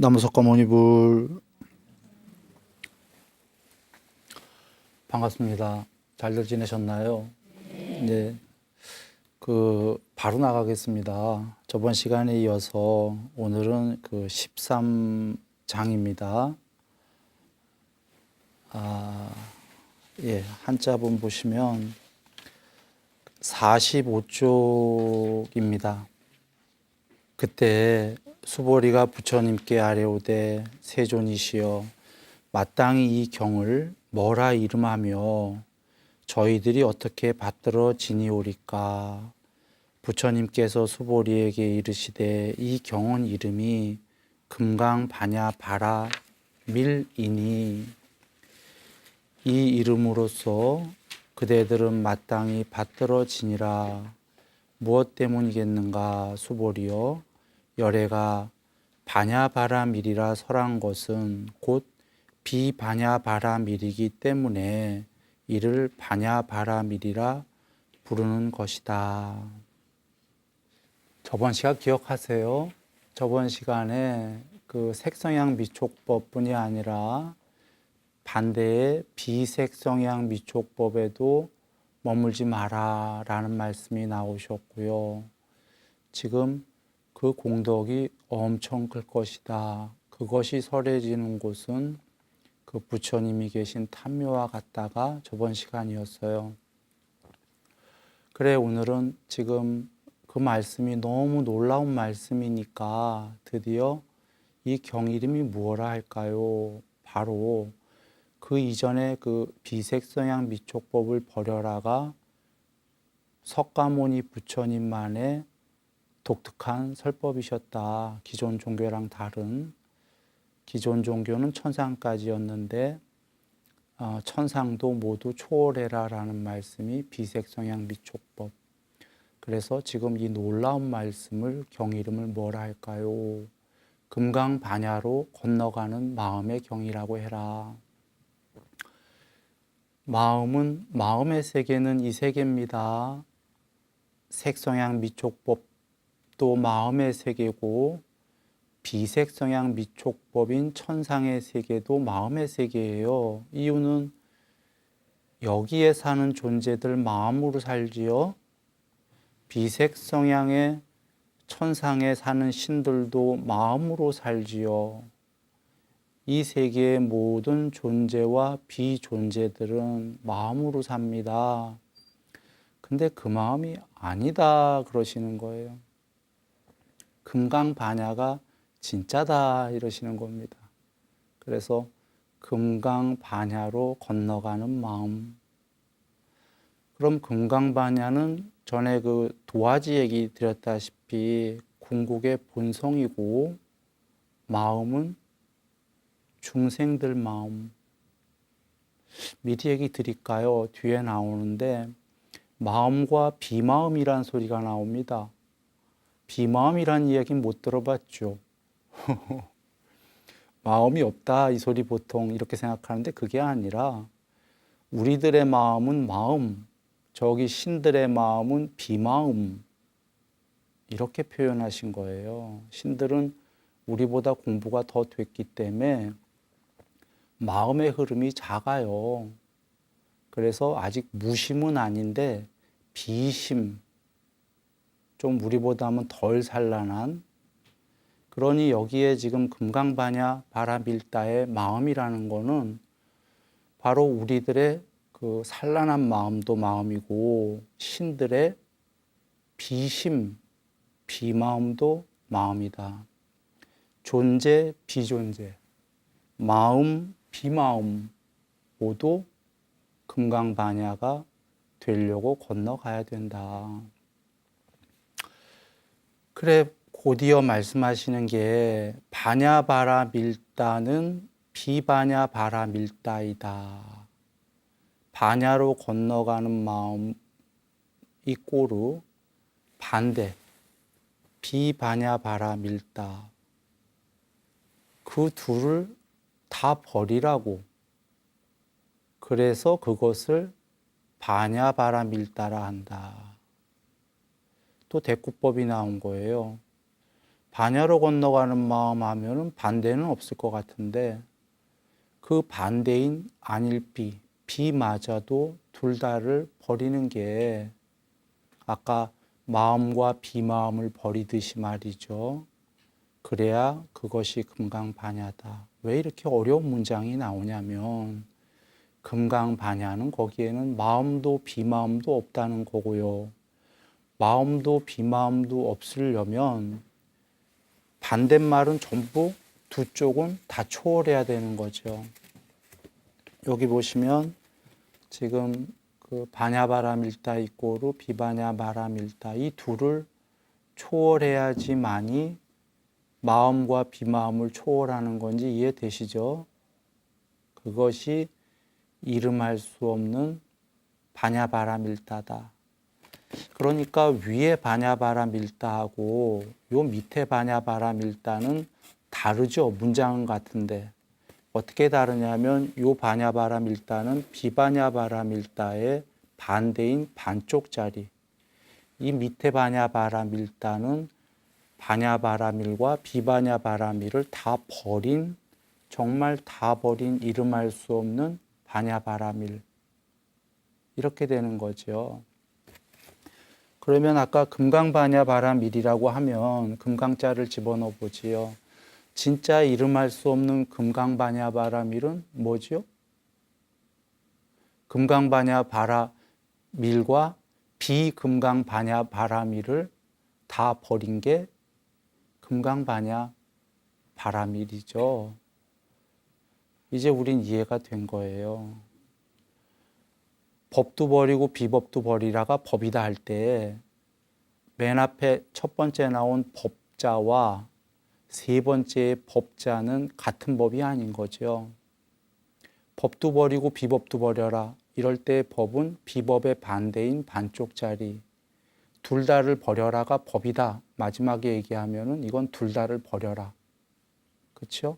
나무석가모니불 반갑습니다. 잘들 지내셨나요? 네, 바로 나가겠습니다. 저번 시간에 이어서 오늘은 13장입니다. 한자본 보시면 45쪽입니다. 그때 수보리가 부처님께 아뢰오되 세존이시여 마땅히 이 경을 뭐라 이름하며 저희들이 어떻게 받들어 지니오리까. 부처님께서 수보리에게 이르시되 이 경은 이름이 금강반야바라 밀이니 이 이름으로써 그대들은 마땅히 받들어 지니라. 무엇 때문이겠는가 수보리여. 열애가 반야바라밀이라 설한 것은 곧 비반야바라밀이기 때문에 이를 반야바라밀이라 부르는 것이다. 저번 시간 기억하세요? 저번 시간에 색성향 미촉법뿐이 아니라 반대의 비색성향 미촉법에도 머물지 마라 라는 말씀이 나오셨고요. 지금 그 공덕이 엄청 클 것이다. 그것이 설해지는 곳은 그 부처님이 계신 탐묘와 같다가 저번 시간이었어요. 그래, 오늘은 지금 그 말씀이 너무 놀라운 말씀이니까 드디어 이 경 이름이 무엇라 할까요? 바로 그 이전에 비색성향 미촉법을 버려라가 석가모니 부처님만의 독특한 설법이셨다. 기존 종교랑 다른. 기존 종교는 천상까지였는데 천상도 모두 초월해라라는 말씀이 비색성향 미촉법. 그래서 지금 이 놀라운 말씀을 경 이름을 뭐라 할까요? 금강반야로 건너가는 마음의 경이라고 해라. 마음의 세계는 이 세계입니다. 색성향 미촉법도 마음의 세계고 비색성향 미촉법인 천상의 세계도 마음의 세계예요. 이유는 여기에 사는 존재들 마음으로 살지요. 비색성향의 천상에 사는 신들도 마음으로 살지요. 이 세계의 모든 존재와 비존재들은 마음으로 삽니다. 근데 그 마음이 아니다 그러시는 거예요. 금강반야가 진짜다 이러시는 겁니다. 그래서 금강반야로 건너가는 마음. 그럼 금강반야는 전에 도화지 얘기 드렸다시피 궁극의 본성이고 마음은 중생들 마음. 미리 얘기 드릴까요? 뒤에 나오는데 마음과 비마음이란 소리가 나옵니다. 비마음이란 이야기는 못 들어봤죠. 마음이 없다 이 소리 보통 이렇게 생각하는데 그게 아니라 우리들의 마음은 마음, 저기 신들의 마음은 비마음 이렇게 표현하신 거예요. 신들은 우리보다 공부가 더 됐기 때문에 마음의 흐름이 작아요. 그래서 아직 무심은 아닌데 비심, 좀 우리보다는 덜 산란한. 그러니 여기에 지금 금강반야 바라밀다의 마음이라는 거는 바로 우리들의 산란한 마음도 마음이고 신들의 비심, 비마음도 마음이다. 존재, 비존재, 마음, 비마음 모두 금강반야가 되려고 건너가야 된다. 그래, 곧이어 말씀하시는 게 반야바라밀다는 비반야바라밀다이다. 반야로 건너가는 마음 이꼬르 반대 비반야바라밀다. 그 둘을 다 버리라고. 그래서 그것을 반야바라밀다라 한다. 또 대꾸법이 나온 거예요. 반야로 건너가는 마음 하면은 반대는 없을 것 같은데 그 반대인 안일비, 비마저도 둘 다를 버리는 게 아까 마음과 비마음을 버리듯이 말이죠. 그래야 그것이 금강반야다. 왜 이렇게 어려운 문장이 나오냐면 금강반야는 거기에는 마음도 비마음도 없다는 거고요. 마음도 비마음도 없으려면 반대말은 전부 두 쪽은 다 초월해야 되는 거죠. 여기 보시면 지금 그 반야바라밀다 이꼬르 비반야바라밀다 이 둘을 초월해야지만이 마음과 비마음을 초월하는 건지 이해되시죠? 그것이 이름할 수 없는 반야바라밀다다. 그러니까 위에 반야바라밀다하고 요 밑에 반야바라밀다는 다르죠. 문장은 같은데 어떻게 다르냐면 요 반야바라밀다는 비반야바라밀다의 반대인 반쪽짜리, 이 밑에 반야바라밀다는 반야바라밀과 비반야바라밀을 다 버린, 정말 다 버린 이름할 수 없는 반야바라밀, 이렇게 되는 거죠. 그러면 아까 금강반야바라밀이라고 하면 금강자를 집어넣어 보지요. 진짜 이름할 수 없는 금강반야바라밀은 뭐죠? 금강반야바라밀과 비금강반야바라밀을 다 버린 게 금강반야바라밀이죠. 이제 우린 이해가 된 거예요. 법도 버리고 비법도 버리라가 법이다 할 때 맨 앞에 첫 번째 나온 법자와 세 번째의 법자는 같은 법이 아닌 거죠. 법도 버리고 비법도 버려라. 이럴 때 법은 비법의 반대인 반쪽짜리. 둘 다를 버려라가 법이다. 마지막에 얘기하면은 이건 둘 다를 버려라. 그렇죠?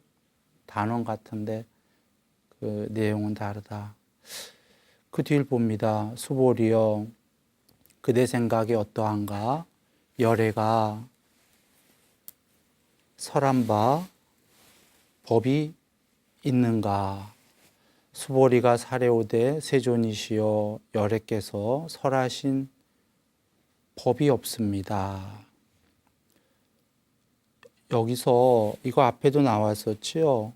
단원 같은데 그 내용은 다르다. 그 뒤를 봅니다. 수보리여, 그대 생각이 어떠한가? 열애가 설한 바 법이 있는가? 수보리가 사례오되 세존이시여, 열애께서 설하신 법이 없습니다. 여기서 이거 앞에도 나왔었지요.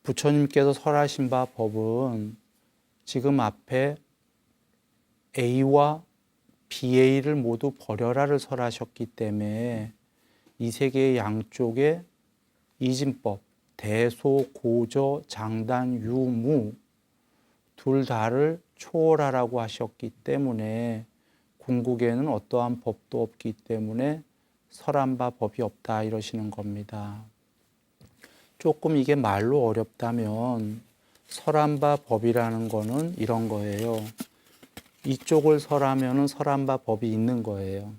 부처님께서 설하신 바 법은 지금 앞에 A와 BA를 모두 버려라를 설하셨기 때문에 이 세계의 양쪽에 이진법, 대소, 고저, 장단, 유무 둘 다를 초월하라고 하셨기 때문에 궁극에는 어떠한 법도 없기 때문에 설한 바 법이 없다 이러시는 겁니다. 조금 이게 말로 어렵다면 설한 바 법이라는 거는 이런 거예요. 이쪽을 설하면은 설한 바 법이 있는 거예요.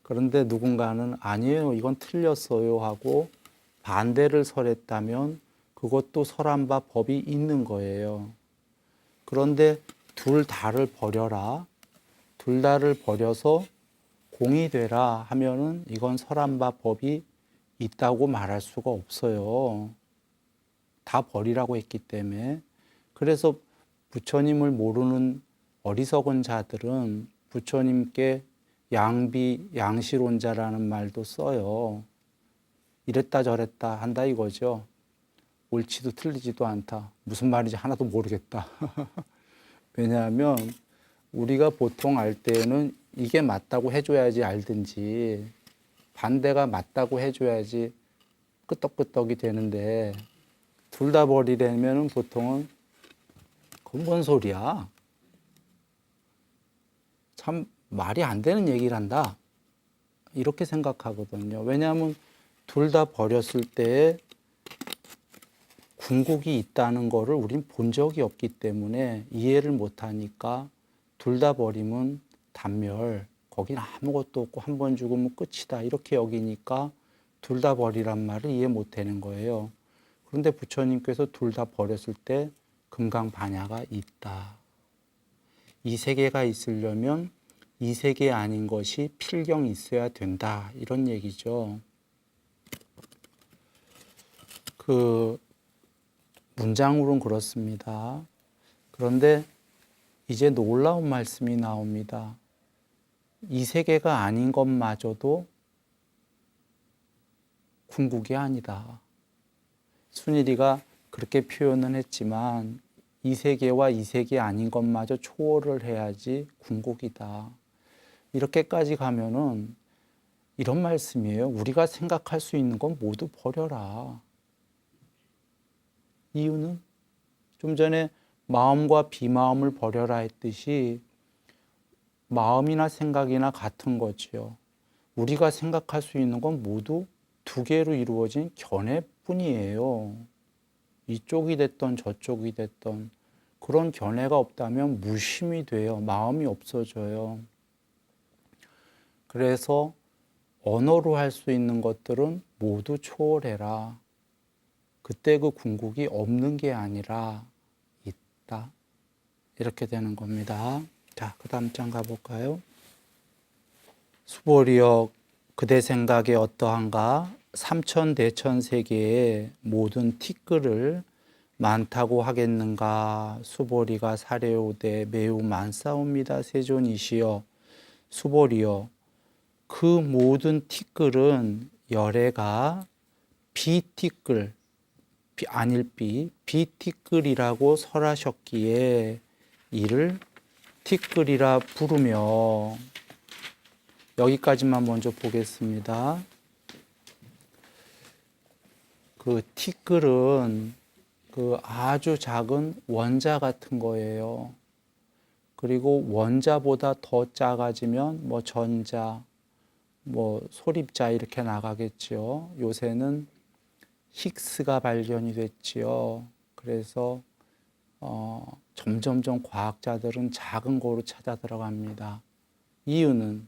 그런데 누군가는 아니에요, 이건 틀렸어요 하고 반대를 설했다면 그것도 설한 바 법이 있는 거예요. 그런데 둘 다를 버려라, 둘 다를 버려서 공이 되라 하면은 이건 설한 바 법이 있다고 말할 수가 없어요. 다 버리라고 했기 때문에. 그래서 부처님을 모르는 어리석은 자들은 부처님께 양비, 양시론자라는 말도 써요. 이랬다 저랬다 한다 이거죠. 옳지도 틀리지도 않다. 무슨 말인지 하나도 모르겠다. 왜냐하면 우리가 보통 알 때는 이게 맞다고 해줘야지 알든지 반대가 맞다고 해줘야지 끄떡끄떡이 되는데 둘 다 버리려면 보통은 그건 뭔 소리야? 참 말이 안 되는 얘기를 한다. 이렇게 생각하거든요. 왜냐하면 둘 다 버렸을 때 궁극이 있다는 거를 우린 본 적이 없기 때문에 이해를 못하니까 둘 다 버리면 단멸, 거긴 아무것도 없고 한 번 죽으면 끝이다 이렇게 여기니까 둘 다 버리란 말을 이해 못하는 거예요. 그런데 부처님께서 둘 다 버렸을 때 금강반야가 있다. 이 세계가 있으려면 이 세계 아닌 것이 필경 있어야 된다 이런 얘기죠. 그 문장으로는 그렇습니다. 그런데 이제 놀라운 말씀이 나옵니다. 이 세계가 아닌 것마저도 궁극이 아니다. 순일이가 그렇게 표현은 했지만 이 세계와 이 세계 아닌 것마저 초월을 해야지 궁극이다. 이렇게까지 가면은 이런 말씀이에요. 우리가 생각할 수 있는 건 모두 버려라. 이유는 좀 전에 마음과 비마음을 버려라 했듯이 마음이나 생각이나 같은 거지요. 우리가 생각할 수 있는 건 모두 두 개로 이루어진 견해뿐이에요. 이쪽이 됐던 저쪽이 됐던 그런 견해가 없다면 무심이 돼요. 마음이 없어져요. 그래서 언어로 할 수 있는 것들은 모두 초월해라. 그때 그 궁극이 없는 게 아니라 있다. 이렇게 되는 겁니다. 자, 그 다음 장 가볼까요? 수보리여 그대 생각에 어떠한가? 삼천대천 세계의 모든 티끌을 많다고 하겠는가? 수보리가 사려오되 매우 많사옵니다. 세존이시여. 수보리여 그 모든 티끌은 열애가 비티끌 아닐비 비티끌이라고 설하셨기에 이를 티끌이라 부르며 여기까지만 먼저 보겠습니다. 그 티끌은 그 아주 작은 원자 같은 거예요. 그리고 원자보다 더 작아지면 뭐 전자, 뭐 소립자 이렇게 나가겠죠. 요새는 힉스가 발견이 됐지요. 그래서 점점점 과학자들은 작은 거로 찾아 들어갑니다. 이유는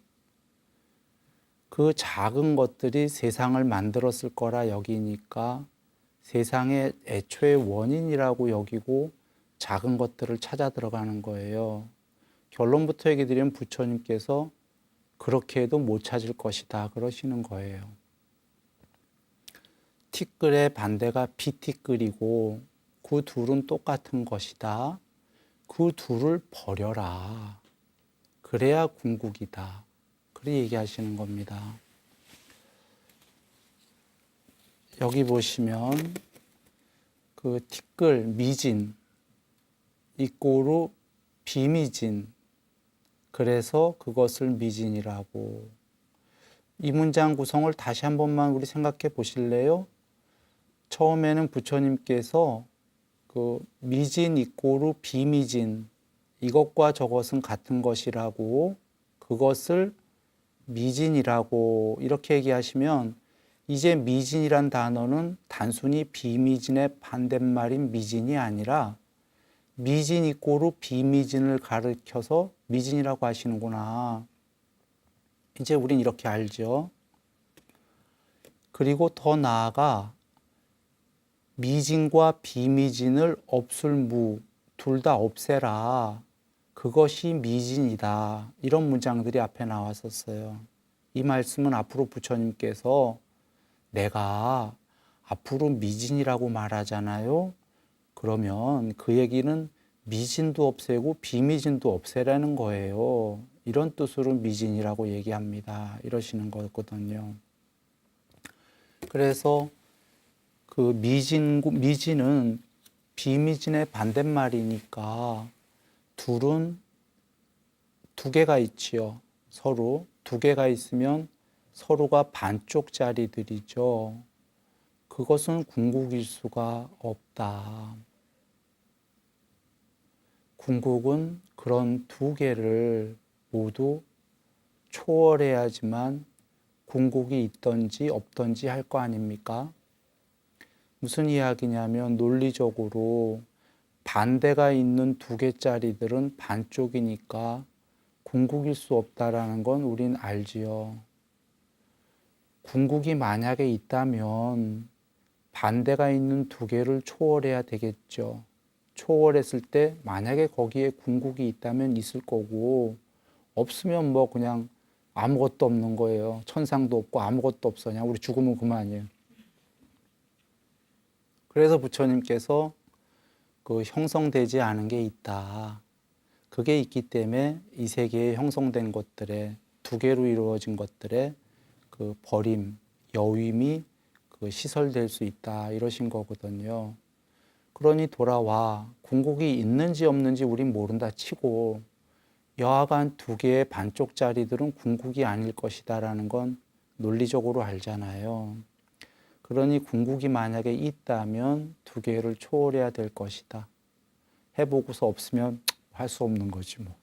그 작은 것들이 세상을 만들었을 거라 여기니까 세상의 애초의 원인이라고 여기고 작은 것들을 찾아 들어가는 거예요. 결론부터 얘기 드리면 부처님께서 그렇게 해도 못 찾을 것이다 그러시는 거예요. 티끌의 반대가 비티끌이고 그 둘은 똑같은 것이다. 그 둘을 버려라. 그래야 궁극이다. 그렇게 얘기하시는 겁니다. 여기 보시면 그 티끌, 미진, 이꼬르 비미진. 그래서 그것을 미진이라고. 이 문장 구성을 다시 한 번만 우리 생각해 보실래요? 처음에는 부처님께서 그 미진 이꼬르 비미진 이것과 저것은 같은 것이라고 그것을 미진이라고 이렇게 얘기하시면 이제 미진이란 단어는 단순히 비미진의 반대말인 미진이 아니라 미진 이꼬르 비미진을 가르쳐서 미진이라고 하시는구나. 이제 우린 이렇게 알죠. 그리고 더 나아가 미진과 비미진을 없을무 둘 다 없애라. 그것이 미진이다. 이런 문장들이 앞에 나왔었어요. 이 말씀은 앞으로 부처님께서 내가 앞으로 미진이라고 말하잖아요. 그러면 그 얘기는 미진도 없애고 비미진도 없애라는 거예요. 이런 뜻으로 미진이라고 얘기합니다. 이러시는 거거든요. 그래서 그 미진은 비미진의 반대말이니까 둘은 두 개가 있지요. 서로 두 개가 있으면 서로가 반쪽짜리들이죠. 그것은 궁극일 수가 없다. 궁극은 그런 두 개를 모두 초월해야지만 궁극이 있든지 없든지 할 거 아닙니까? 무슨 이야기냐면 논리적으로 반대가 있는 두 개짜리들은 반쪽이니까 궁극일 수 없다라는 건 우린 알지요. 궁극이 만약에 있다면 반대가 있는 두 개를 초월해야 되겠죠. 초월했을 때 만약에 거기에 궁극이 있다면 있을 거고 없으면 뭐 그냥 아무것도 없는 거예요. 천상도 없고 아무것도 없어. 그냥 우리 죽으면 그만이에요. 그래서 부처님께서 그 형성되지 않은 게 있다. 그게 있기 때문에 이 세계에 형성된 것들에 두 개로 이루어진 것들에 그 버림, 여윈이 그 시설될 수 있다 이러신 거거든요. 그러니 돌아와 궁극이 있는지 없는지 우린 모른다 치고 여하간 두 개의 반쪽짜리들은 궁극이 아닐 것이다라는 건 논리적으로 알잖아요. 그러니 궁극이 만약에 있다면 두 개를 초월해야 될 것이다. 해보고서 없으면 할 수 없는 거지 뭐.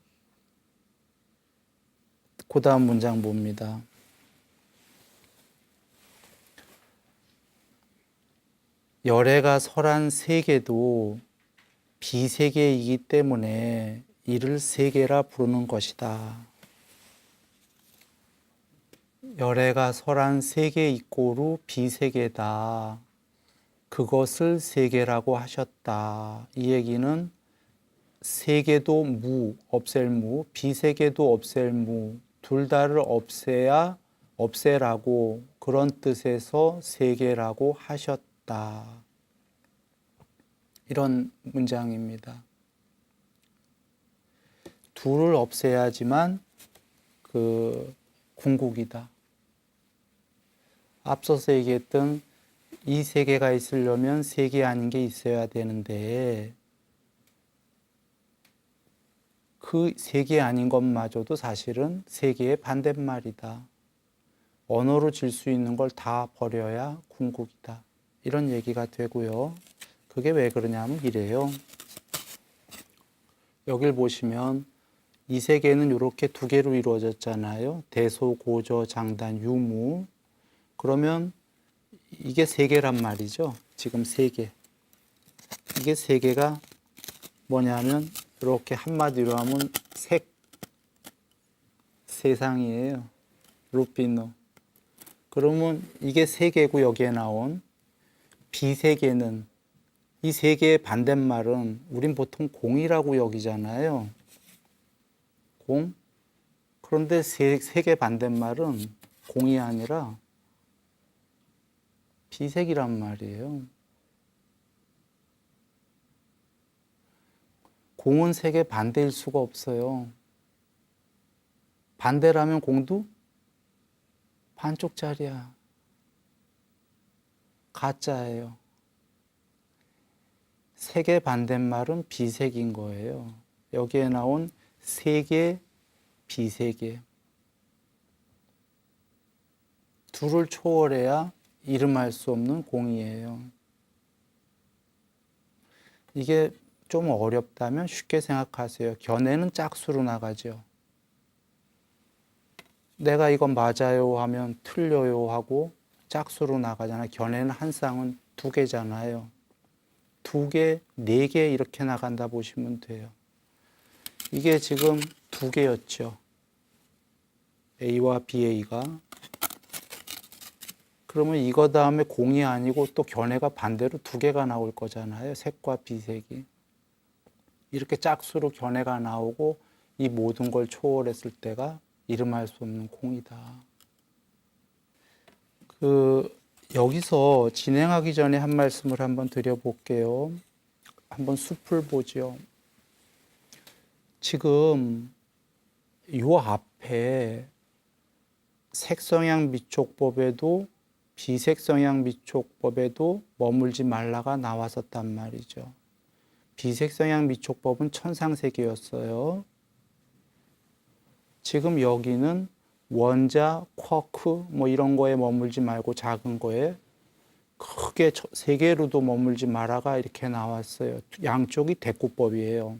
그 다음 문장 봅니다. 열애가 설한 세계도 비세계이기 때문에 이를 세계라 부르는 것이다. 열애가 설한 세계 이꼬루 비세계다. 그것을 세계라고 하셨다. 이 얘기는 세계도 무, 없앨 무, 비세계도 없앨 무, 둘 다를 없애야 없애라고 그런 뜻에서 세계라고 하셨다. 이런 문장입니다. 둘을 없애야지만 그 궁극이다. 앞서서 얘기했던 이 세계가 있으려면 세계 아닌 게 있어야 되는데 그 세계 아닌 것마저도 사실은 세계의 반대말이다. 언어로 질 수 있는 걸 다 버려야 궁극이다. 이런 얘기가 되고요. 그게 왜 그러냐면 이래요. 여길 보시면 이 세계는 이렇게 두 개로 이루어졌잖아요. 대소, 고저, 장단, 유무. 그러면 이게 세계란 말이죠. 지금 세계. 이게 세계가 뭐냐면 이렇게 한마디로 하면 세상이에요. 루피노. 그러면 이게 세계고 여기에 나온 비세계는 이 세계의 반대말은 우린 보통 공이라고 여기잖아요. 공. 그런데 세계 반대말은 공이 아니라 비색이란 말이에요. 공은 세계 반대일 수가 없어요. 반대라면 공도 반쪽짜리야. 가짜예요. 세계 반대말은 비색인 거예요. 여기에 나온 세계, 비세계. 둘을 초월해야 이름할 수 없는 공이에요. 이게 좀 어렵다면 쉽게 생각하세요. 견해는 짝수로 나가죠. 내가 이건 맞아요 하면 틀려요 하고 짝수로 나가잖아요. 견해는 한 쌍은 두 개잖아요. 두 개, 네 개 이렇게 나간다 보시면 돼요. 이게 지금 두 개였죠. A와 BA가. 그러면 이거 다음에 공이 아니고 또 견해가 반대로 두 개가 나올 거잖아요. 색과 비색이. 이렇게 짝수로 견해가 나오고 이 모든 걸 초월했을 때가 이름할 수 없는 공이다. 여기서 진행하기 전에 한 말씀을 한번 드려볼게요. 한번 숲을 보죠. 지금 요 앞에 색성향 미촉법에도 비색성향 미촉법에도 머물지 말라가 나왔었단 말이죠. 비색성향 미촉법은 천상세계였어요. 지금 여기는 원자, 쿼크 뭐 이런 거에 머물지 말고 작은 거에 크게 세 개로도 머물지 마라가 이렇게 나왔어요. 양쪽이 대꾸법이에요.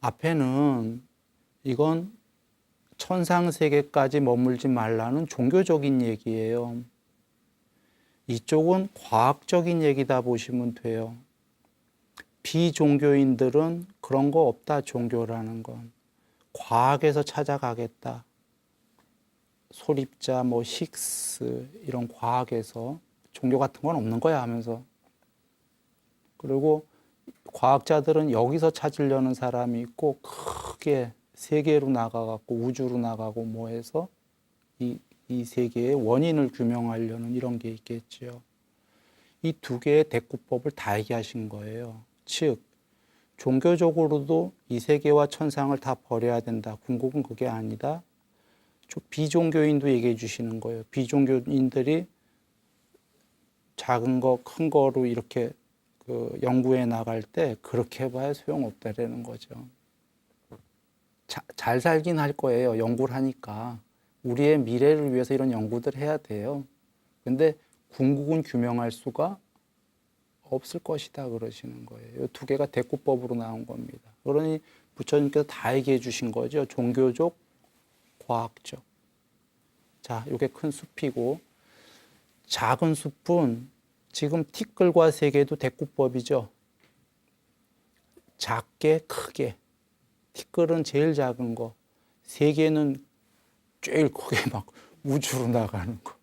앞에는 이건 천상세계까지 머물지 말라는 종교적인 얘기예요. 이쪽은 과학적인 얘기다 보시면 돼요. 비종교인들은 그런 거 없다, 종교라는 건. 과학에서 찾아가겠다. 소립자, 뭐 식스 이런 과학에서 종교 같은 건 없는 거야 하면서. 그리고 과학자들은 여기서 찾으려는 사람이 있고 크게 세계로 나가갖고 우주로 나가고 뭐 해서 이 세계의 원인을 규명하려는 이런 게 있겠죠. 이 두 개의 대꾸법을 다 얘기하신 거예요. 즉 종교적으로도 이 세계와 천상을 다 버려야 된다. 궁극은 그게 아니다. 비종교인도 얘기해 주시는 거예요. 비종교인들이 작은 거, 큰 거로 이렇게 연구해 나갈 때 그렇게 해봐야 소용없다라는 거죠. 잘 살긴 할 거예요. 연구를 하니까. 우리의 미래를 위해서 이런 연구들 해야 돼요. 근데 궁극은 규명할 수가 없을 것이다 그러시는 거예요. 이 두 개가 대꾸법으로 나온 겁니다. 그러니 부처님께서 다 얘기해 주신 거죠. 종교적, 과학적. 자, 이게 큰 숲이고 작은 숲은 지금 티끌과 세계도 대꾸법이죠. 작게, 크게. 티끌은 제일 작은 거, 세계는 제일 크게 막 우주로 나가는 거.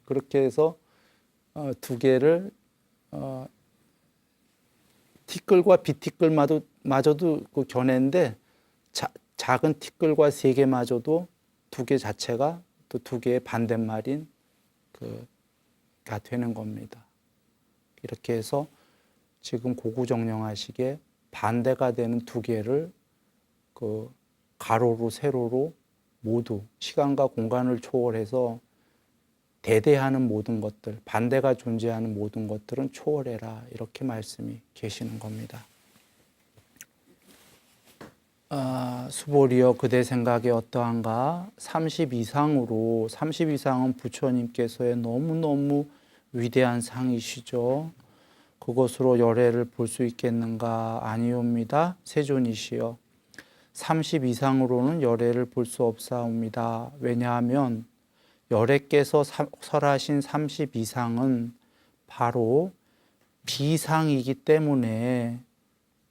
그렇게 해서 두 개를 티끌과 비티끌마저도 그 견해인데 작은 티끌과 세계마저도 두 개 자체가 또 두 개의 반대말인 가 되는 겁니다. 이렇게 해서 지금 고구정령하시게 반대가 되는 두 개를 가로로 세로로 모두 시간과 공간을 초월해서 대대하는 모든 것들, 반대가 존재하는 모든 것들은 초월해라. 이렇게 말씀이 계시는 겁니다. 수보리여 그대 생각이 어떠한가? 30 이상으로 30 이상은 부처님께서의 너무너무 위대한 상이시죠. 그것으로 열애를 볼 수 있겠는가? 아니옵니다. 세존이시여 30 이상으로는 열애를 볼 수 없사옵니다. 왜냐하면 열애께서 설하신 30 이상은 바로 비상이기 때문에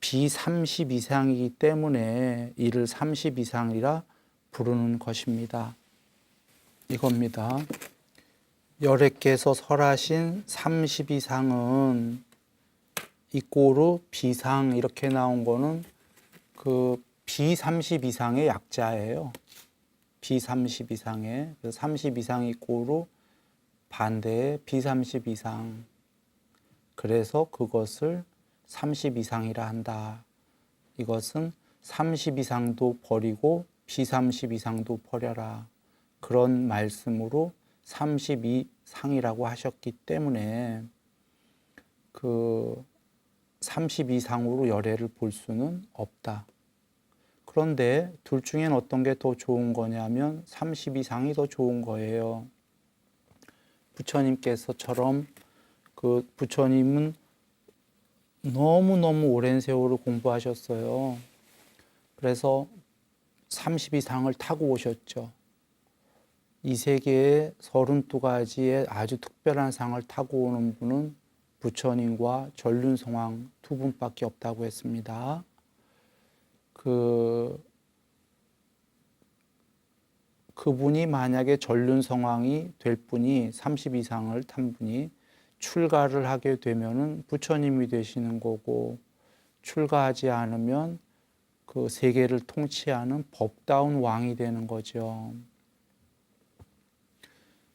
비30 이상이기 때문에 이를 30 이상이라 부르는 것입니다. 이겁니다. 열애께서 설하신 30 이상은 이꼬르 비상 이렇게 나온 거는 비30 이상의 약자예요. 비30 이상의 30 이상 이꼬르 반대의 비30 이상. 그래서 그것을 30 이상이라 한다. 이것은 30 이상도 버리고 비30 이상도 버려라. 그런 말씀으로 32상이라고 하셨기 때문에 30 이상으로 열애를 볼 수는 없다. 그런데 둘 중엔 어떤 게 더 좋은 거냐면 30 이상이 더 좋은 거예요. 부처님께서처럼 부처님은 너무너무 오랜 세월을 공부하셨어요. 그래서 30 이상을 타고 오셨죠. 이 세계에 32가지의 아주 특별한 상을 타고 오는 분은 부처님과 전륜성왕 두 분밖에 없다고 했습니다. 그분이 만약에 전륜성왕이 될 분이 30 이상을 탄 분이 출가를 하게 되면은 부처님이 되시는 거고, 출가하지 않으면 그 세계를 통치하는 법다운 왕이 되는 거죠.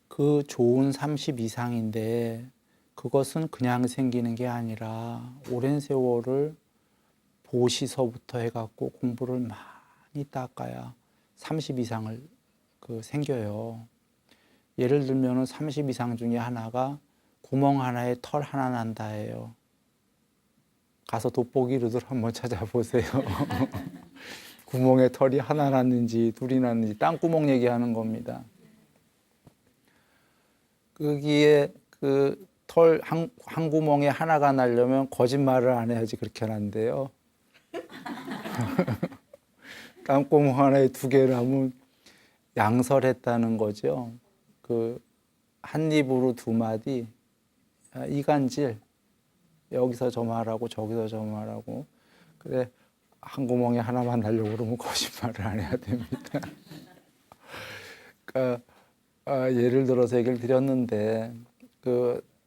그 좋은 30 이상인데 그것은 그냥 생기는 게 아니라 오랜 세월을 보시서부터 해갖고 공부를 많이 닦아야 30 이상을 생겨요. 예를 들면 30 이상 중에 하나가 구멍 하나에 털 하나 난다예요. 가서 돋보기로들 한번 찾아보세요. 구멍에 털이 하나 났는지 둘이 났는지 땅구멍 얘기하는 겁니다. 거기에 털 한 구멍에 하나가 나려면 거짓말을 안 해야지 그렇게 난대요. 땅구멍 하나에 두 개를 하면 양설했다는 거죠. 한 입으로 두 마디, 이간질, 여기서 저 말하고 저기서 저 말하고. 그래, 한 구멍에 하나만 나려고 그러면 거짓말을 안 해야 됩니다. 그러니까 예를 들어서 얘기를 드렸는데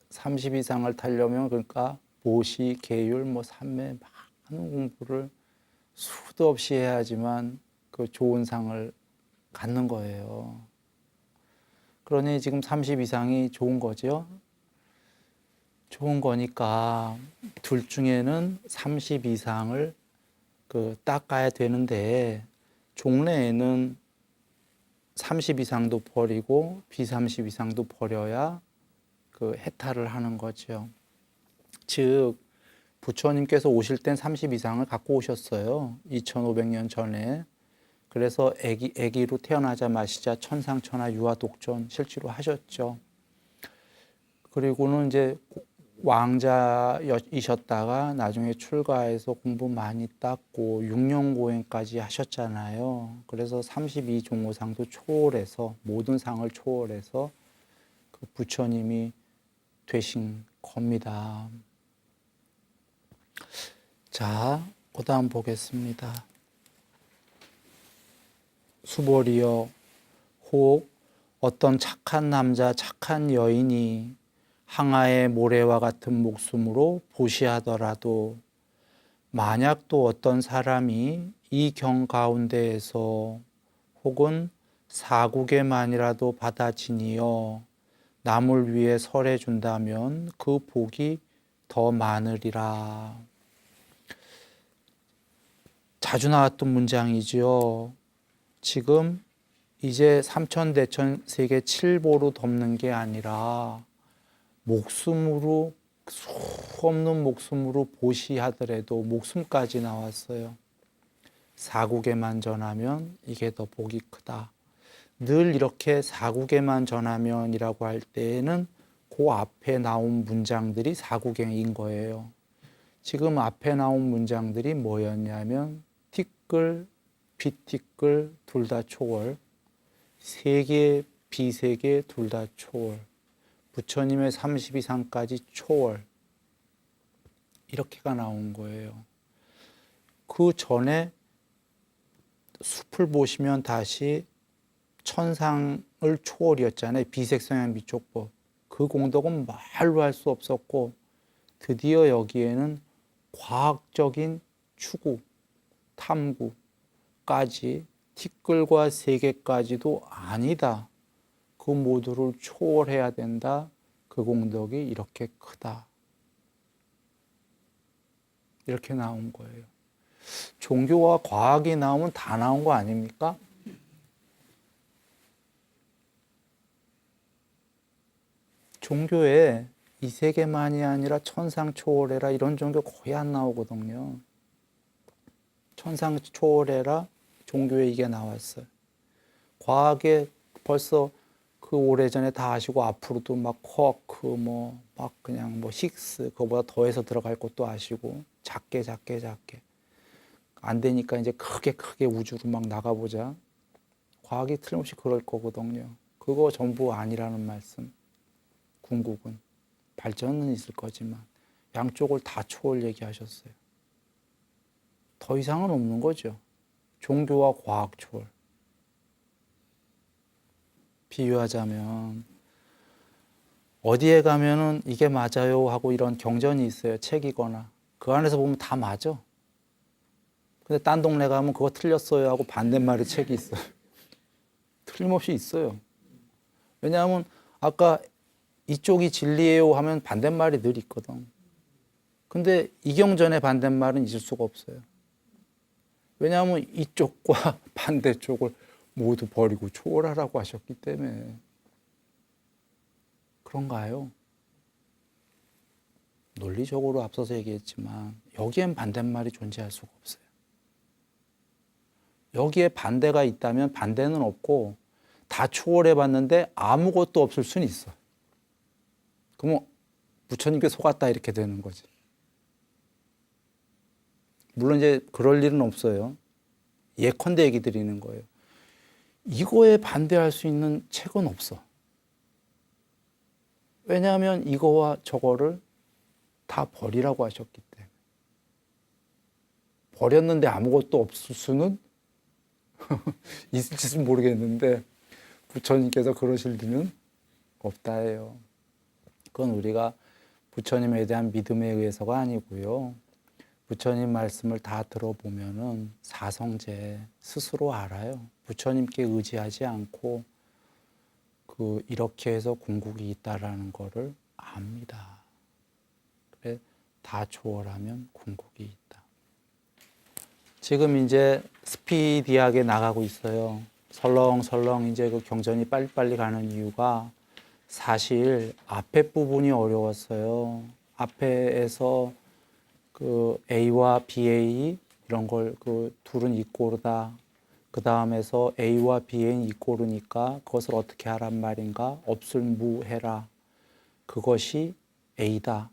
30 이상을 타려면 그러니까 보시, 계율, 삼매 많은 공부를 수도 없이 해야지만 그 좋은 상을 갖는 거예요. 그러니 지금 30 이상이 좋은 거죠. 좋은 거니까 둘 중에는 30 이상을 닦아야 되는데 종래에는 30 이상도 버리고 B30 이상도 버려야 해탈을 하는 거죠. 즉 부처님께서 오실 땐 30 이상을 갖고 오셨어요. 2500년 전에. 그래서 아기로 태어나자마시자 천상천하 유아독존 실제로 하셨죠. 그리고는 이제 왕자이셨다가 나중에 출가해서 공부 많이 닦고 6년고행까지 하셨잖아요. 그래서 32종호상도 초월해서 모든 상을 초월해서 부처님이 되신 겁니다. 자, 그 다음 보겠습니다. 수보리여, 혹 어떤 착한 남자, 착한 여인이 항아의 모래와 같은 목숨으로 보시하더라도 만약 또 어떤 사람이 이 경 가운데에서 혹은 사국에만이라도 받아지니여 남을 위해 설해 준다면 그 복이 더 많으리라. 자주 나왔던 문장이지요. 지금 이제 삼천대천 세계 7보로 덮는 게 아니라 목숨으로 수 없는 목숨으로 보시하더라도 목숨까지 나왔어요. 사국에만 전하면 이게 더 복이 크다. 늘 이렇게 사국에만 전하면이라고 할 때에는 그 앞에 나온 문장들이 사국행인 거예요. 지금 앞에 나온 문장들이 뭐였냐면 티끌, 비티끌 둘 다 초월, 세계, 비세계 둘 다 초월, 부처님의 30 이상까지 초월, 이렇게가 나온 거예요. 그 전에 숲을 보시면 다시 천상을 초월이었잖아요. 비색성향 미촉법. 그 공덕은 말로 할 수 없었고 드디어 여기에는 과학적인 추구, 탐구까지 티끌과 세계까지도 아니다. 그 모두를 초월해야 된다. 그 공덕이 이렇게 크다. 이렇게 나온 거예요. 종교와 과학이 나오면 다 나온 거 아닙니까? 종교에 이 세계만이 아니라 천상 초월해라 이런 종교 거의 안 나오거든요. 천상 초월해라 종교에 이게 나왔어요. 과학에 벌써 그 오래전에 다 아시고 앞으로도 막 쿼크 막 그냥 식스 그거보다 더해서 들어갈 것도 아시고 작게 안 되니까 이제 크게 우주로 막 나가보자. 과학이 틀림없이 그럴 거거든요. 그거 전부 아니라는 말씀. 궁극은 발전은 있을 거지만 양쪽을 다 초월 얘기하셨어요. 더 이상은 없는 거죠. 종교와 과학 초월. 비유하자면 어디에 가면은 이게 맞아요 하고 이런 경전이 있어요. 책이거나 그 안에서 보면 다 맞아. 근데 딴 동네 가면 그거 틀렸어요 하고 반대말의 책이 있어요. 틀림없이 있어요. 왜냐하면 아까 이쪽이 진리예요 하면 반대말이 늘 있거든. 근데 이경전의 반대말은 있을 수가 없어요. 왜냐하면 이쪽과 반대쪽을 모두 버리고 초월하라고 하셨기 때문에. 그런가요? 논리적으로 앞서서 얘기했지만 여기엔 반대말이 존재할 수가 없어요. 여기에 반대가 있다면 반대는 없고 다 초월해 봤는데 아무것도 없을 수는 있어. 그러면 부처님께 속았다 이렇게 되는 거지. 물론 이제 그럴 일은 없어요. 예컨대 얘기 드리는 거예요. 이거에 반대할 수 있는 책은 없어. 왜냐하면 이거와 저거를 다 버리라고 하셨기 때문에. 버렸는데 아무것도 없을 수는 있을지는 모르겠는데 부처님께서 그러실 리는 없다예요. 그건 우리가 부처님에 대한 믿음에 의해서가 아니고요. 부처님 말씀을 다 들어보면은 사성제 스스로 알아요. 부처님께 의지하지 않고 이렇게 해서 궁극이 있다라는 거를 압니다. 그래, 다 초월하면 궁극이 있다. 지금 이제 스피디하게 나가고 있어요. 설렁설렁 이제 그 경전이 빨리빨리 가는 이유가 사실 앞에 부분이 어려웠어요. 앞에에서 A와 BA 이런 걸 둘은 이꼬르다. 그 다음에서 A와 B는 이꼬르니까 그것을 어떻게 하란 말인가? 없을 무해라. 그것이 A다.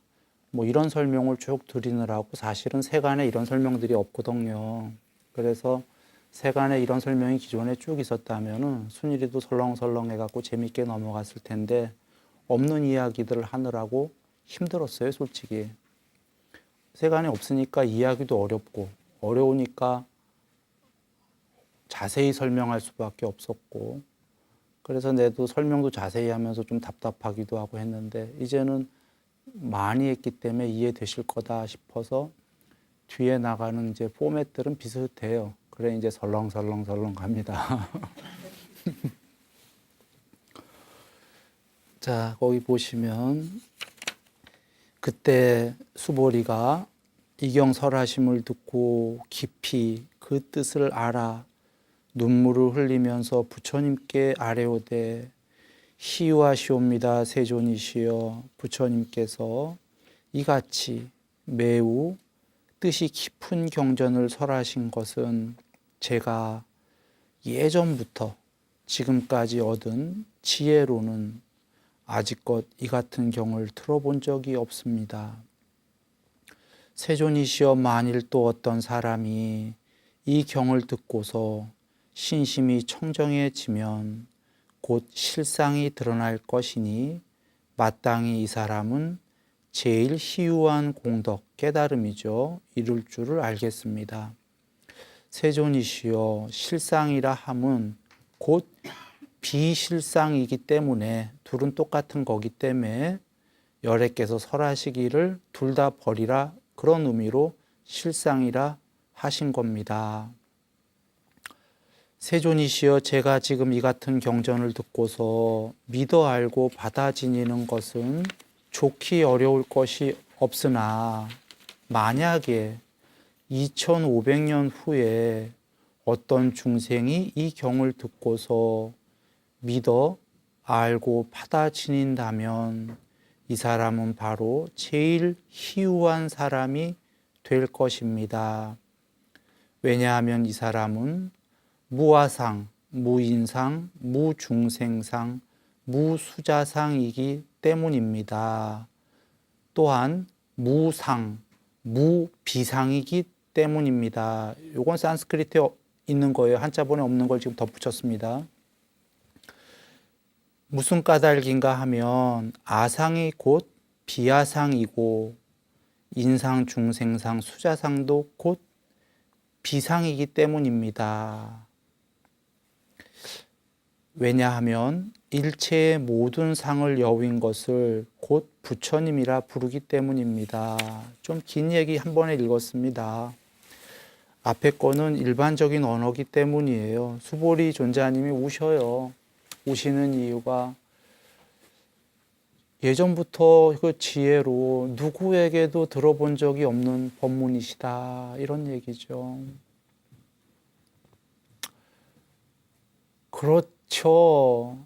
뭐 이런 설명을 쭉 드리느라고 사실은 세간에 이런 설명들이 없거든요. 그래서 세간에 이런 설명이 기존에 쭉 있었다면은 순일이도 설렁설렁 해갖고 재밌게 넘어갔을 텐데 없는 이야기들을 하느라고 힘들었어요, 솔직히. 세간에 없으니까 이해하기도 어렵고 어려우니까 자세히 설명할 수밖에 없었고 그래서 내도 설명도 자세히 하면서 좀 답답하기도 하고 했는데 이제는 많이 했기 때문에 이해되실 거다 싶어서 뒤에 나가는 이제 포맷들은 비슷해요. 그래 이제 설렁설렁 갑니다. 자, 거기 보시면 그때 수보리가 이경설하심을 듣고 깊이 그 뜻을 알아 눈물을 흘리면서 부처님께 아뢰오되 희유하시옵니다 세존이시여. 부처님께서 이같이 매우 뜻이 깊은 경전을 설하신 것은 제가 예전부터 지금까지 얻은 지혜로는 아직껏 이 같은 경을 들어본 적이 없습니다. 세존이시여, 만일 또 어떤 사람이 이 경을 듣고서 신심이 청정해지면 곧 실상이 드러날 것이니 마땅히 이 사람은 제일 희유한 공덕, 깨달음이죠. 이룰 줄을 알겠습니다. 세존이시여, 실상이라 함은 곧 비실상이기 때문에 둘은 똑같은 거기 때문에 열애께서 설하시기를 둘 다 버리라 그런 의미로 실상이라 하신 겁니다. 세존이시여, 제가 지금 이 같은 경전을 듣고서 믿어 알고 받아 지니는 것은 좋기 어려울 것이 없으나 만약에 2500년 후에 어떤 중생이 이 경을 듣고서 믿어 알고 받아 지닌다면 이 사람은 바로 제일 희유한 사람이 될 것입니다. 왜냐하면 이 사람은 무아상, 무인상, 무중생상, 무수자상이기 때문입니다. 또한 무상, 무비상이기 때문입니다. 이건 산스크리트에 있는 거예요. 한자본에 없는 걸 지금 덧붙였습니다. 무슨 까닭인가 하면 아상이 곧 비아상이고 인상, 중생상, 수자상도 곧 비상이기 때문입니다. 왜냐하면 일체의 모든 상을 여윈 것을 곧 부처님이라 부르기 때문입니다. 좀 긴 얘기 한 번에 읽었습니다. 앞에 거는 일반적인 언어기 때문이에요. 수보리 존자님이 우셔요. 우시는 이유가 예전부터 그 지혜로 누구에게도 들어본 적이 없는 법문이시다 이런 얘기죠. 그렇죠.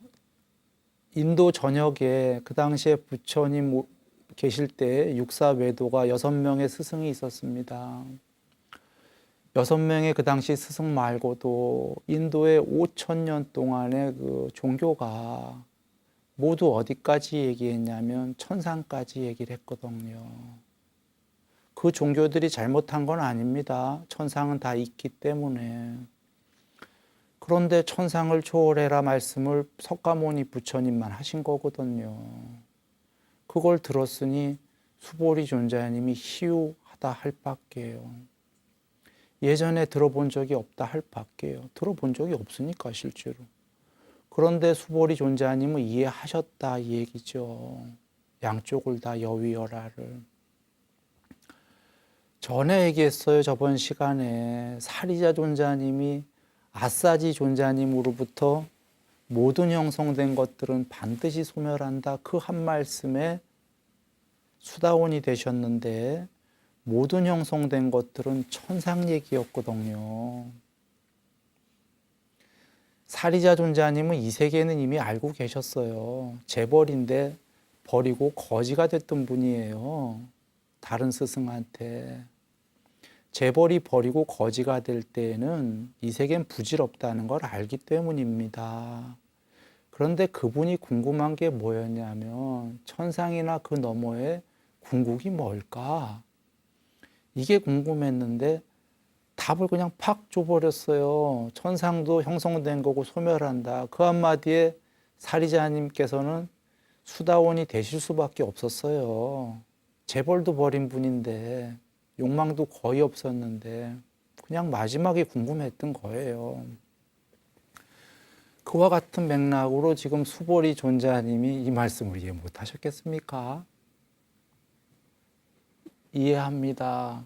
인도 전역에 그 당시에 부처님 계실 때 육사외도가 6명의 스승이 있었습니다. 6명의 그 당시 스승 말고도 인도의 5000년 동안의 그 종교가 모두 어디까지 얘기했냐면 천상까지 얘기를 했거든요. 그 종교들이 잘못한 건 아닙니다. 천상은 다 있기 때문에. 그런데 천상을 초월해라 말씀을 석가모니 부처님만 하신 거거든요. 그걸 들었으니 수보리 존자님이 희유하다 할 밖에요. 예전에 들어본 적이 없다 할 밖에요. 들어본 적이 없으니까 실제로. 그런데 수보리 존자님은 이해하셨다 이 얘기죠. 양쪽을 다 여위어라를. 전에 얘기했어요. 저번 시간에 사리자 존자님이 아싸지 존자님으로부터 모든 형성된 것들은 반드시 소멸한다. 그 한 말씀에 수다원이 되셨는데 모든 형성된 것들은 천상 얘기였거든요. 사리자 존자님은 이 세계는 이미 알고 계셨어요. 재벌인데 버리고 거지가 됐던 분이에요. 다른 스승한테. 재벌이 버리고 거지가 될 때에는 이 세계는 부질없다는 걸 알기 때문입니다. 그런데 그분이 궁금한 게 뭐였냐면 천상이나 그 너머에 궁극이 뭘까? 이게 궁금했는데 답을 그냥 팍 줘버렸어요. 천상도 형성된 거고 소멸한다. 그 한마디에 사리자님께서는 수다원이 되실 수밖에 없었어요. 재벌도 버린 분인데 욕망도 거의 없었는데 그냥 마지막에 궁금했던 거예요. 그와 같은 맥락으로 지금 수보리 존자님이 이 말씀을 이해 못하셨겠습니까? 이해합니다.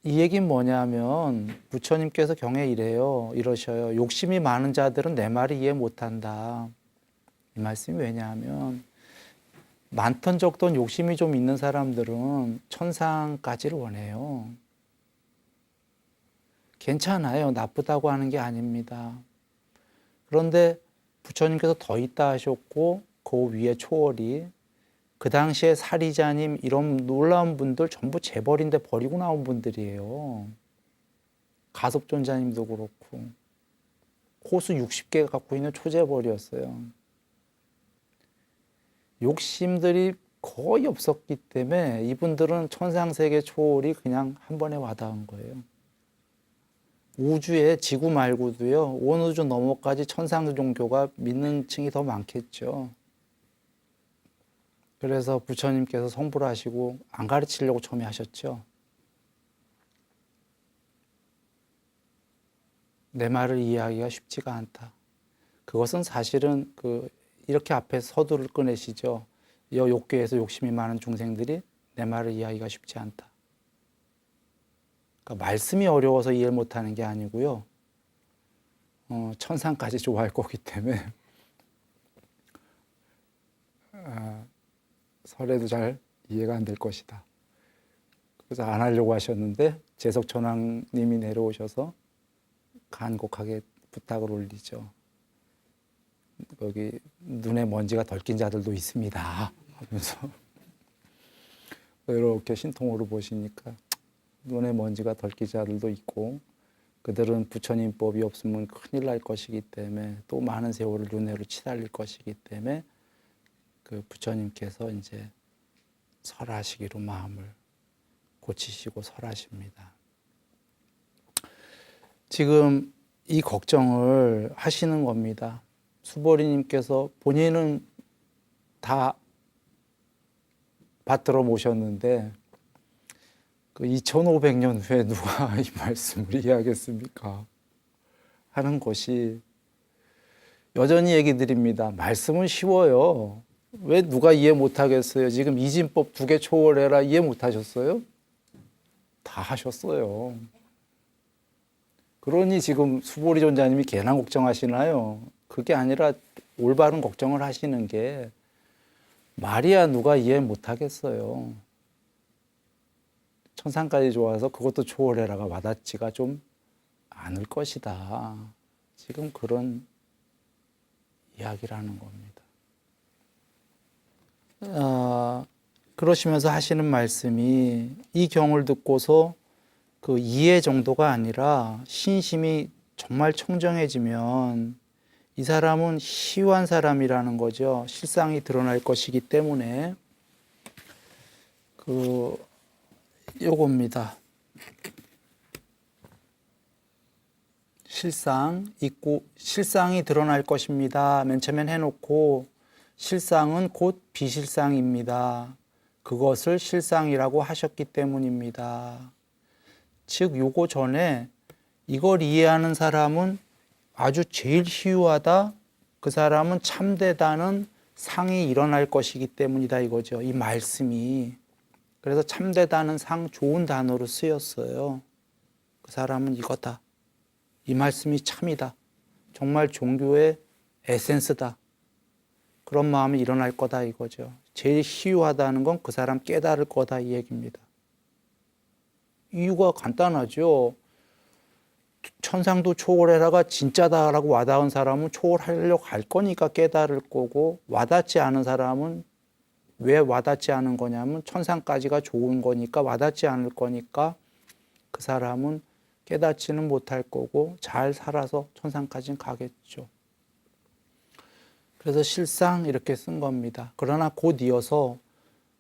이 얘기는 뭐냐면 부처님께서 경에 이러셔요. 욕심이 많은 자들은 내 말을 이해 못한다. 이 말씀이 왜냐하면 많던 적던 욕심이 좀 있는 사람들은 천상까지를 원해요. 괜찮아요. 나쁘다고 하는 게 아닙니다. 그런데 부처님께서 더 있다 하셨고 그 위에 초월이 그 당시에 사리자님 이런 놀라운 분들 전부 재벌인데 버리고 나온 분들이에요. 가섭존자님도 그렇고 호수 60개 갖고 있는 초재벌이었어요. 욕심들이 거의 없었기 때문에 이분들은 천상세계 초월이 그냥 한 번에 와닿은 거예요. 우주에 지구 말고도요, 온 우주 너머까지 천상 종교가 믿는 층이 더 많겠죠. 그래서 부처님께서 성불을 하시고 안 가르치려고 처음에 하셨죠. 내 말을 이해하기가 쉽지가 않다. 그것은 사실은 이렇게 앞에 서두를 꺼내시죠. 이 욕계에서 욕심이 많은 중생들이 내 말을 이해하기가 쉽지 않다. 그러니까 말씀이 어려워서 이해를 못하는 게 아니고요. 천상까지 좋아할 거기 때문에 설에도 잘 이해가 안 될 것이다. 그래서 안 하려고 하셨는데 재석천왕님이 내려오셔서 간곡하게 부탁을 올리죠. 거기 눈에 먼지가 덜 낀 자들도 있습니다 하면서 이렇게 신통으로 보시니까 눈에 먼지가 덜 낀 자들도 있고 그들은 부처님 법이 없으면 큰일 날 것이기 때문에 또 많은 세월을 윤회로 치달릴 것이기 때문에 그 부처님께서 이제 설하시기로 마음을 고치시고 설하십니다. 지금 이 걱정을 하시는 겁니다. 수보리님께서 본인은 다 받들어 모셨는데 그 2500년 후에 누가 이 말씀을 이해하겠습니까? 하는 것이 여전히 얘기 드립니다. 말씀은 쉬워요. 왜 누가 이해 못하겠어요? 지금 이진법 2개 초월해라 이해 못하셨어요? 다 하셨어요. 그러니 지금 수보리 존자님이 괜한 걱정하시나요? 그게 아니라 올바른 걱정을 하시는 게 말이야 누가 이해 못하겠어요. 천상까지 좋아서 그것도 초월해라가 와닿지가 좀 않을 것이다. 지금 그런 이야기를 하는 겁니다. 그러시면서 하시는 말씀이 이 경을 듣고서 그 이해 정도가 아니라 신심이 정말 청정해지면 이 사람은 희유한 사람이라는 거죠. 실상이 드러날 것이기 때문에 요겁니다. 실상 있고 실상이 드러날 것입니다. 맨 처음엔 해놓고 실상은 곧 비실상입니다. 그것을 실상이라고 하셨기 때문입니다. 즉 요거 전에 이걸 이해하는 사람은 아주 제일 희유하다. 그 사람은 참되다는 상이 일어날 것이기 때문이다 이거죠. 이 말씀이. 그래서 참되다는 상 좋은 단어로 쓰였어요. 그 사람은 이거다. 이 말씀이 참이다. 정말 종교의 에센스다. 그런 마음이 일어날 거다 이거죠. 제일 희유하다는 건 그 사람 깨달을 거다 이 얘기입니다. 이유가 간단하죠. 천상도 초월해라가 진짜다라고 와닿은 사람은 초월하려고 할 거니까 깨달을 거고, 와닿지 않은 사람은 왜 와닿지 않은 거냐면 천상까지가 좋은 거니까 와닿지 않을 거니까 그 사람은 깨닫지는 못할 거고 잘 살아서 천상까지는 가겠죠. 그래서 실상 이렇게 쓴 겁니다. 그러나 곧 이어서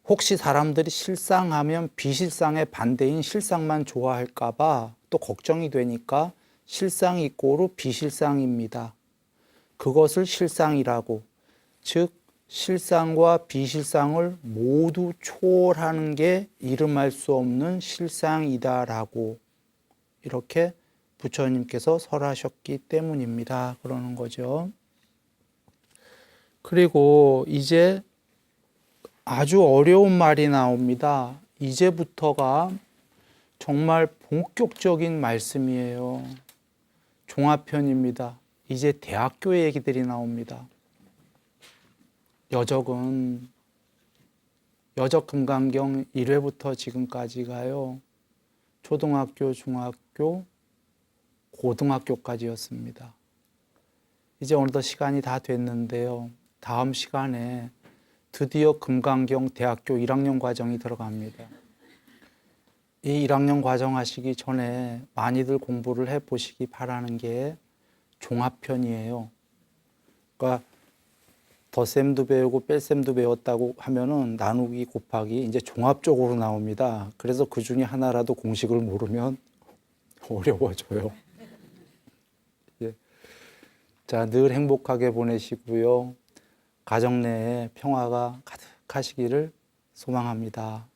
혹시 사람들이 실상하면 비실상의 반대인 실상만 좋아할까 봐 또 걱정이 되니까 실상 이꼬르 비실상입니다. 그것을 실상이라고, 즉 실상과 비실상을 모두 초월하는 게 이름할 수 없는 실상이다라고 이렇게 부처님께서 설하셨기 때문입니다. 그러는 거죠. 그리고 이제 아주 어려운 말이 나옵니다. 이제부터가 정말 본격적인 말씀이에요. 종합편입니다. 이제 대학교 얘기들이 나옵니다. 여적은 여적금강경 1회부터 지금까지가요. 초등학교, 중학교, 고등학교까지였습니다. 이제 어느덧 시간이 다 됐는데요. 다음 시간에 드디어 금강경 대학교 1학년 과정이 들어갑니다. 이 1학년 과정 하시기 전에 많이들 공부를 해보시기 바라는 게 종합편이에요. 그러니까 덧셈도 배우고 뺄셈도 배웠다고 하면은 나누기 곱하기 이제 종합적으로 나옵니다. 그래서 그 중에 하나라도 공식을 모르면 어려워져요. 예. 자, 늘 행복하게 보내시고요. 가정 내에 평화가 가득하시기를 소망합니다.